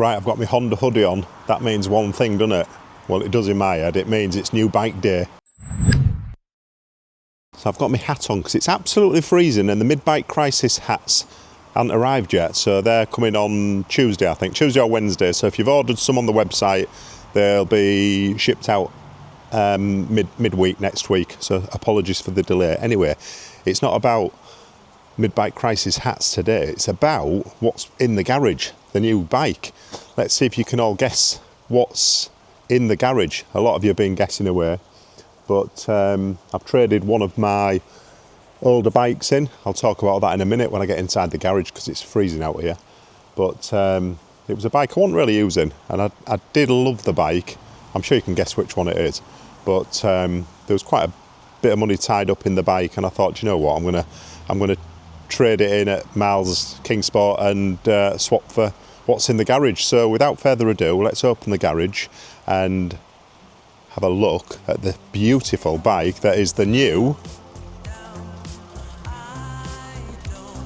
Right, I've got my Honda hoodie on. That means one thing, doesn't it? Well, it does in my head. It means it's new bike day. So I've got my hat on because it's absolutely freezing and the mid-bike crisis hats haven't arrived yet. So they're coming on Tuesday, I think. Tuesday or Wednesday. So if you've ordered some on the website, they'll be shipped out midweek next week. So apologies for the delay. Anyway, it's not about mid-bike crisis hats today. It's about what's in the garage, the new bike. Let's see if you can all guess what's in the garage. A lot of you have been guessing away. But I've traded one of my older bikes in. I'll talk about that in a minute when I get inside the garage because it's freezing out here. But it was a bike I wasn't really using, and I did love the bike. I'm sure you can guess which one it is. But there was quite a bit of money tied up in the bike, and I thought, you know what, I'm gonna trade it in at Miles Kingsport and swap for what's in the garage. So without further ado, let's open the garage and have a look at the beautiful bike that is the new,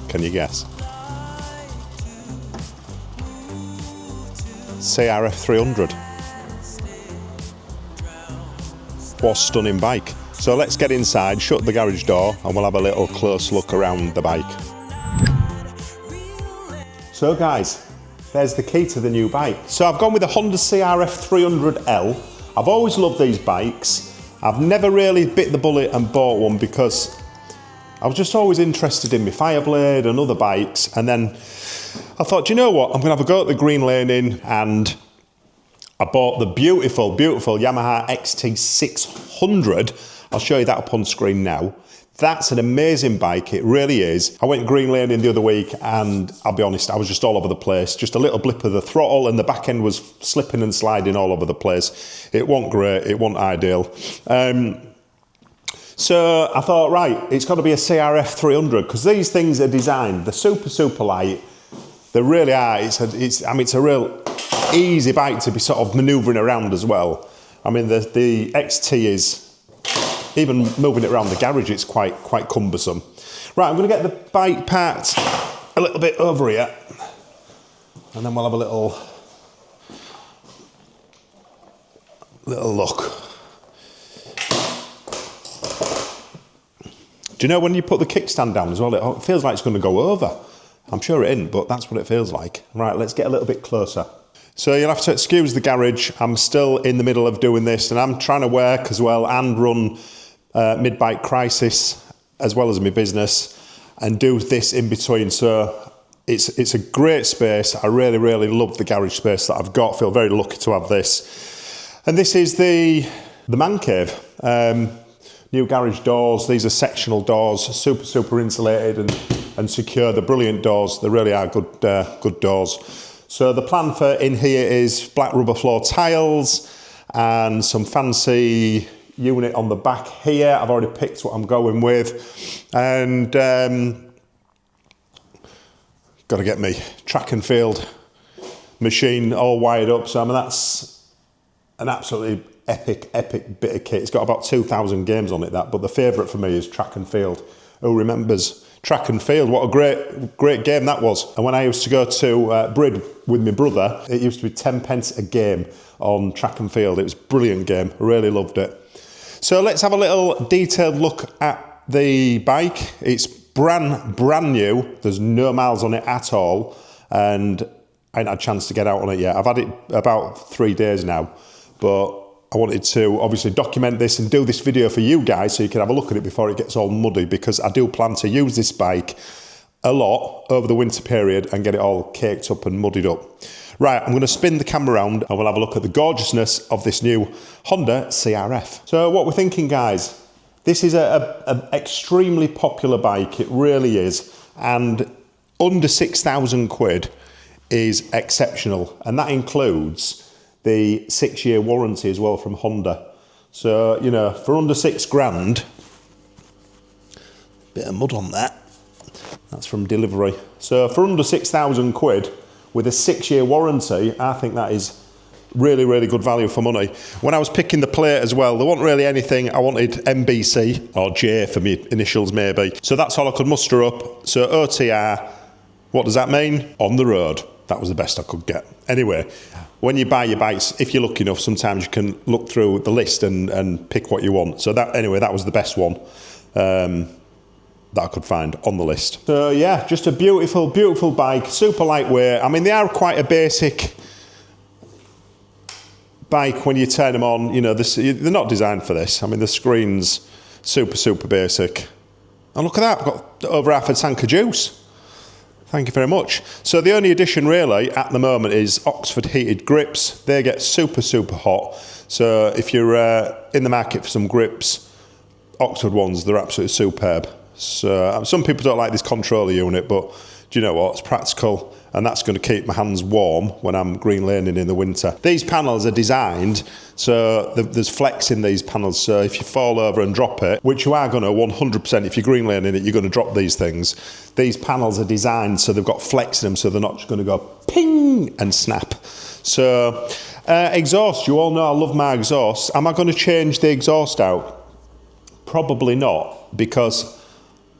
can you guess? CRF 300. What a stunning bike. So let's get inside, shut the garage door, and we'll have a little close look around the bike. So guys, there's the key to the new bike. So I've gone with the Honda CRF 300L. I've always loved these bikes. I've never really bit the bullet and bought one because I was just always interested in my Fireblade and other bikes. And then I thought, you know what, I'm gonna have a go at the green laning, and I bought the beautiful, beautiful Yamaha XT600. I'll show you that up on screen now. That's an amazing bike, it really is. I went green laning the other week and I'll be honest, I was just all over the place. Just a little blip of the throttle and the back end was slipping and sliding all over the place. It wasn't great, it wasn't ideal. So I thought, right, it's got to be a CRF 300 because these things are designed, they're super, super light. They really are. It's a real easy bike to be sort of manoeuvring around as well. I mean, the XT is, even moving it around the garage, it's quite cumbersome. Right, I'm going to get the bike parked a little bit over here, and then we'll have a little look. Do you know when you put the kickstand down as well, it feels like it's going to go over. I'm sure it isn't, but that's what it feels like. Right, let's get a little bit closer. So you'll have to excuse the garage. I'm still in the middle of doing this, and I'm trying to work as well and run mid-bike crisis as well as my business and do this in between. So it's a great space. I really, really love the garage space that I've got. Feel very lucky to have this. And this is the man cave. New garage doors. These are sectional doors, super, super insulated and secure. They're brilliant doors. They really are good doors. So the plan for in here is black rubber floor tiles and some fancy unit on the back here. I've already picked what I'm going with, and got to get me track and field machine all wired up. So I mean, that's an absolutely epic bit of kit. It's got about 2,000 games on it, that, but the favourite for me is track and field. Who remembers track and field? What a great game that was. And when I used to go to Brid with my brother, it used to be 10 pence a game on track and field. It was a brilliant game. I really loved it. So let's have a little detailed look at the bike. It's brand new. There's no miles on it at all, and I ain't had a chance to get out on it yet. I've had it about 3 days now, but I wanted to obviously document this and do this video for you guys so you can have a look at it before it gets all muddy, because I do plan to use this bike a lot over the winter period and get it all caked up and muddied up. Right, I'm going to spin the camera around and we'll have a look at the gorgeousness of this new Honda CRF. So what we're thinking, guys, this is an extremely popular bike, it really is, and under 6,000 quid is exceptional, and that includes the 6-year warranty as well from Honda. So, you know, for under 6 grand, bit of mud on that, that's from delivery. So for under 6,000 quid with a 6-year warranty, I think that is really, really good value for money. When I was picking the plate as well, there wasn't really anything. I wanted MBC or J for me initials maybe. So that's all I could muster up. So OTR, what does that mean? On the road. that was the best I could get. Anyway, when you buy your bikes, if you're lucky enough, sometimes you can look through the list and pick what you want. So that, anyway, that was the best one that I could find on the list. So yeah, just a beautiful, beautiful bike, super lightweight. I mean, they are quite a basic bike when you turn them on. You know, they're not designed for this. I mean, the screen's super, super basic. And look at that, I've got over half a tank of juice. Thank you very much. So the only addition really at the moment is Oxford heated grips. They get super, super hot. So if you're in the market for some grips, Oxford ones, they're absolutely superb. So some people don't like this controller unit, but do you know what? It's practical, and that's going to keep my hands warm when I'm green laning in the winter. These panels are designed so there's flex in these panels, so if you fall over and drop it, which you are going to 100%, if you're green laning it, you're going to drop these things. These panels are designed so they've got flex in them, so they're not just going to go ping and snap. So exhaust, you all know I love my exhaust. Am I going to change the exhaust out? Probably not, because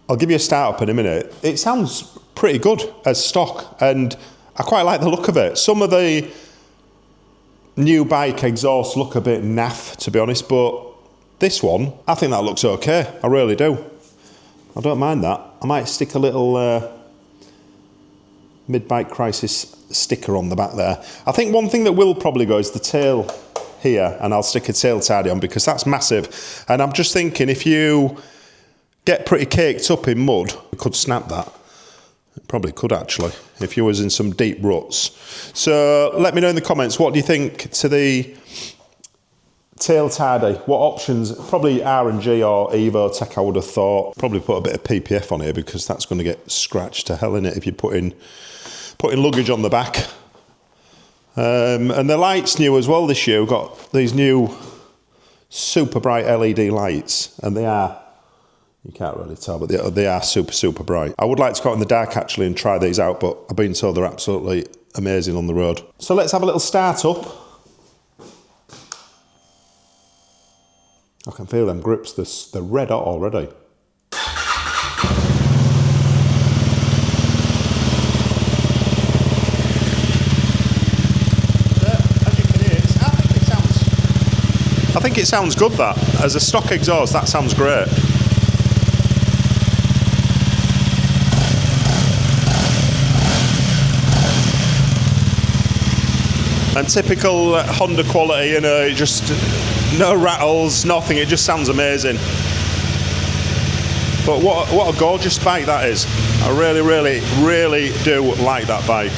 I'll give you a start up in a minute. It sounds pretty good as stock, and I quite like the look of it. Some of the new bike exhausts look a bit naff, to be honest, but this one, I think that looks okay. I really do. I don't mind that. I might stick a little mid-bike crisis sticker on the back there. I think one thing that will probably go is the tail here, and I'll stick a tail tidy on because that's massive. And I'm just thinking, if you get pretty caked up in mud, you could snap that. It probably could actually, if you was in some deep ruts. So let me know in the comments, what do you think to the tail tidy? What options? Probably R&G or Evo Tech, I would have thought. Probably put a bit of PPF on here because that's going to get scratched to hell in it if you're putting luggage on the back. And the lights new as well this year. We've got these new super bright LED lights, and they are, you can't really tell, but they are super, super bright. I would like to go out in the dark actually and try these out, but I've been told they're absolutely amazing on the road. So let's have a little start up. I can feel them grips, they're red hot already. As you can hear, I think it sounds good, that. As a stock exhaust, that sounds great. And typical Honda quality, you know, just no rattles, nothing, it just sounds amazing. But what a gorgeous bike that is. I really, really, really do like that bike.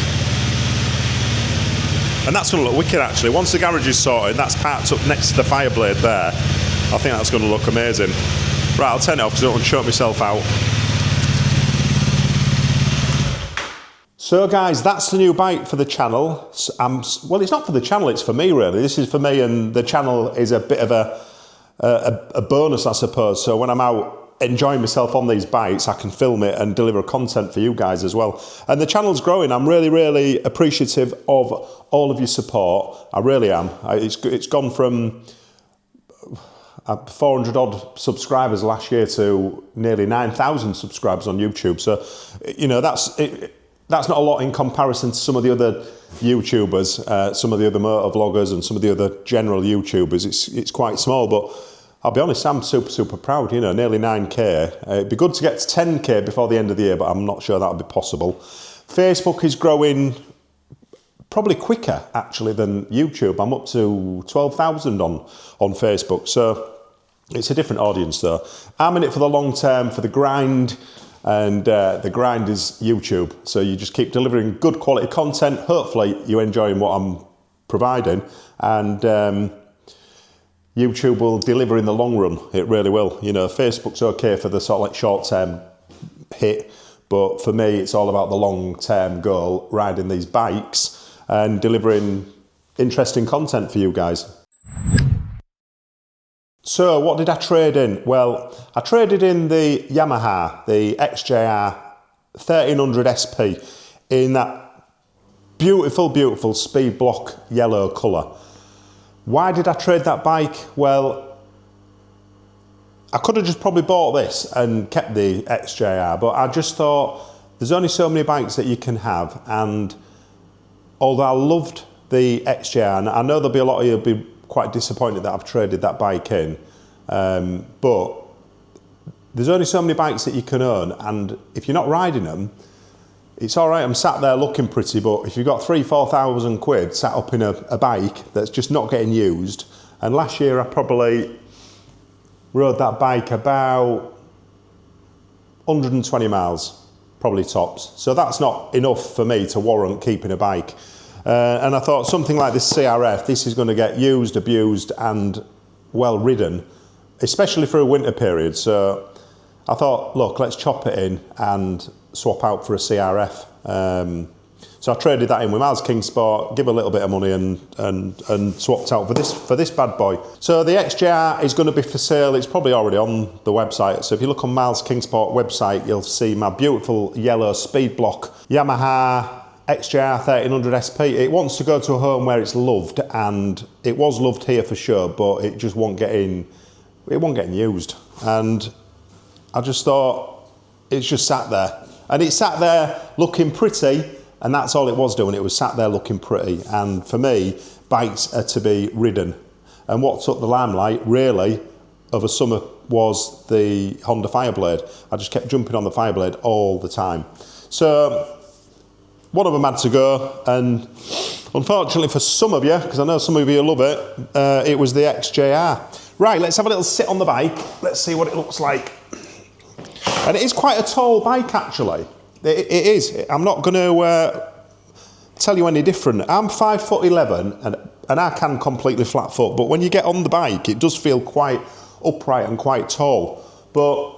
And that's going to look wicked actually. Once the garage is sorted, that's parked up next to the Fireblade there, I think that's going to look amazing. Right, I'll turn it off because I don't want to choke myself out. So guys, that's the new bike for the channel. Well, it's not for the channel, it's for me really. This is for me, and the channel is a bit of a bonus, I suppose. So when I'm out enjoying myself on these bikes, I can film it and deliver content for you guys as well. And the channel's growing. I'm really, really appreciative of all of your support. I really am. It's gone from 400 odd subscribers last year to nearly 9,000 subscribers on YouTube. So, you know, that's not a lot in comparison to some of the other YouTubers, some of the other motor vloggers and some of the other general YouTubers. It's quite small, but I'll be honest, I'm super, super proud, you know, nearly 9K. It'd be good to get to 10K before the end of the year, but I'm not sure that'll be possible. Facebook is growing probably quicker, actually, than YouTube. I'm up to 12,000 on Facebook, so it's a different audience, though. I'm in it for the long term, for the grind. And the grind is YouTube. So you just keep delivering good quality content. Hopefully you're enjoying what I'm providing. And YouTube will deliver in the long run. It really will. You know, Facebook's okay for the sort of like short-term hit. But for me, it's all about the long-term goal, riding these bikes and delivering interesting content for you guys. So what did I trade in? Well, I traded in the Yamaha, the XJR 1300 SP in that beautiful, beautiful speed block yellow colour. Why did I trade that bike? Well, I could have just probably bought this and kept the XJR, but I just thought there's only so many bikes that you can have, and although I loved the XJR, and I know there'll be a lot of you who'll be quite disappointed that I've traded that bike in, but there's only so many bikes that you can own, and if you're not riding them, it's all right, I'm sat there looking pretty, but if you've got 3,000–4,000 quid sat up in a bike that's just not getting used, and last year I probably rode that bike about 120 miles, probably tops. So that's not enough for me to warrant keeping a bike. And I thought something like this CRF, this is going to get used, abused and well ridden, especially for a winter period. So I thought, look, let's chop it in and swap out for a CRF. So I traded that in with Miles King Sport, give a little bit of money and swapped out for this bad boy. So the XJR is going to be for sale. It's probably already on the website. So if you look on Miles King Sport website, you'll see my beautiful yellow speed block Yamaha XJR 1300 SP. It wants to go to a home where it's loved, and it was loved here for sure, but it just won't get used. And I just thought, it's just sat there. And it sat there looking pretty, and that's all it was doing. It was sat there looking pretty. And for me, bikes are to be ridden. And what took the limelight, really, of a summer was the Honda Fireblade. I just kept jumping on the Fireblade all the time. So one of them had to go, and unfortunately for some of you, because I know some of you love it, it was the XJR. Right, let's have a little sit on the bike. Let's see what it looks like. And it is quite a tall bike, actually. It is. I'm not going to tell you any different. I'm 5'11", and I can completely flat foot, but when you get on the bike, it does feel quite upright and quite tall, but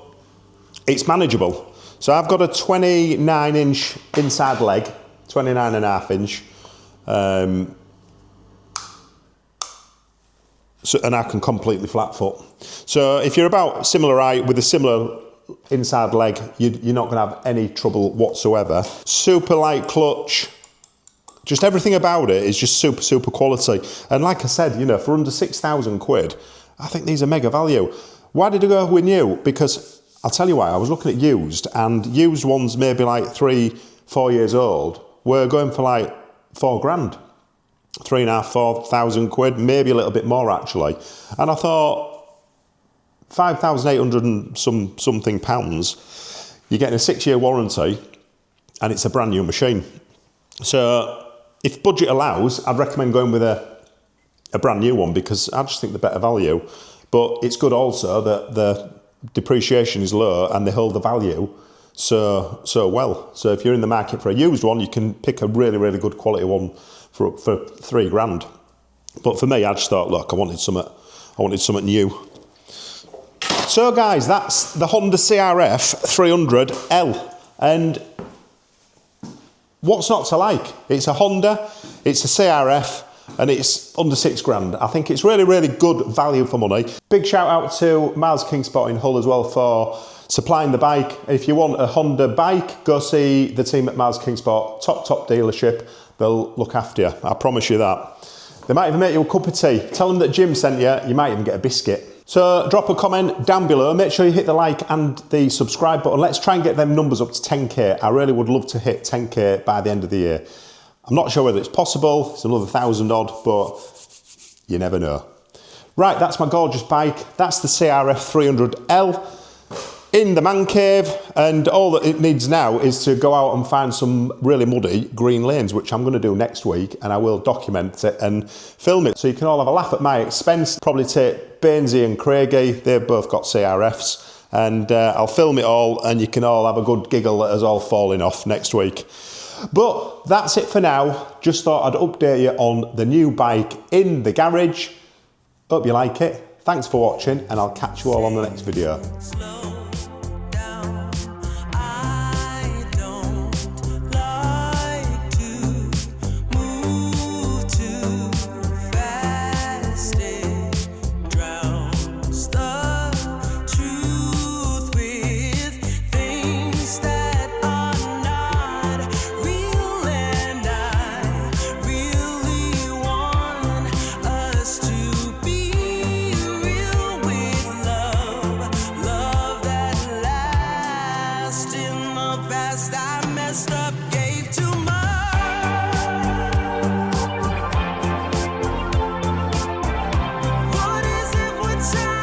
it's manageable. So I've got a 29-inch inside leg, 29.5 inch, and I can completely flat foot. So if you're about similar height with a similar inside leg, you're not going to have any trouble whatsoever. Super light clutch, just everything about it is just super quality. And like I said, you know, for under 6,000 quid, I think these are mega value. Why did I go with new? Because I'll tell you why. I was looking at used, and used ones maybe like 3–4 years old were going for like 4 grand, 3,500–4,000 quid, maybe a little bit more actually. And I thought, 5,800 and something pounds, you're getting a 6-year warranty, and it's a brand new machine. So if budget allows, I'd recommend going with a brand new one, because I just think the better value. But it's good also that the depreciation is low and they hold the value so well. So if you're in the market for a used one, you can pick a really good quality one for 3 grand. But for me, I just thought, look, I wanted something new. So guys, that's the Honda CRF 300L, and what's not to like? It's a Honda, it's a CRF, and it's under 6 grand. I think it's really good value for money. Big shout out to Miles King Sport in Hull as well for supplying the bike. If you want a Honda bike, go see the team at Miles King Sport, top dealership. They'll look after you, I promise you that. They might even make you a cup of tea. Tell them that Jim sent you, you might even get a biscuit. So drop a comment down below, make sure you hit the like and the subscribe button. Let's try and get them numbers up to 10k. I really would love to hit 10k by the end of the year. I'm not sure whether it's possible, it's another 1,000 odd, but you never know. Right, that's my gorgeous bike. That's the CRF 300L in the man cave, and all that it needs now is to go out and find some really muddy green lanes, which I'm going to do next week, and I will document it and film it so you can all have a laugh at my expense. Probably take Bainesy and Craigie, they've both got CRFs, and I'll film it all and you can all have a good giggle at us all falling off next week. But that's it for now. Just thought I'd update you on the new bike in the garage. Hope you like it. Thanks for watching, and I'll catch you all on the next video. Love time.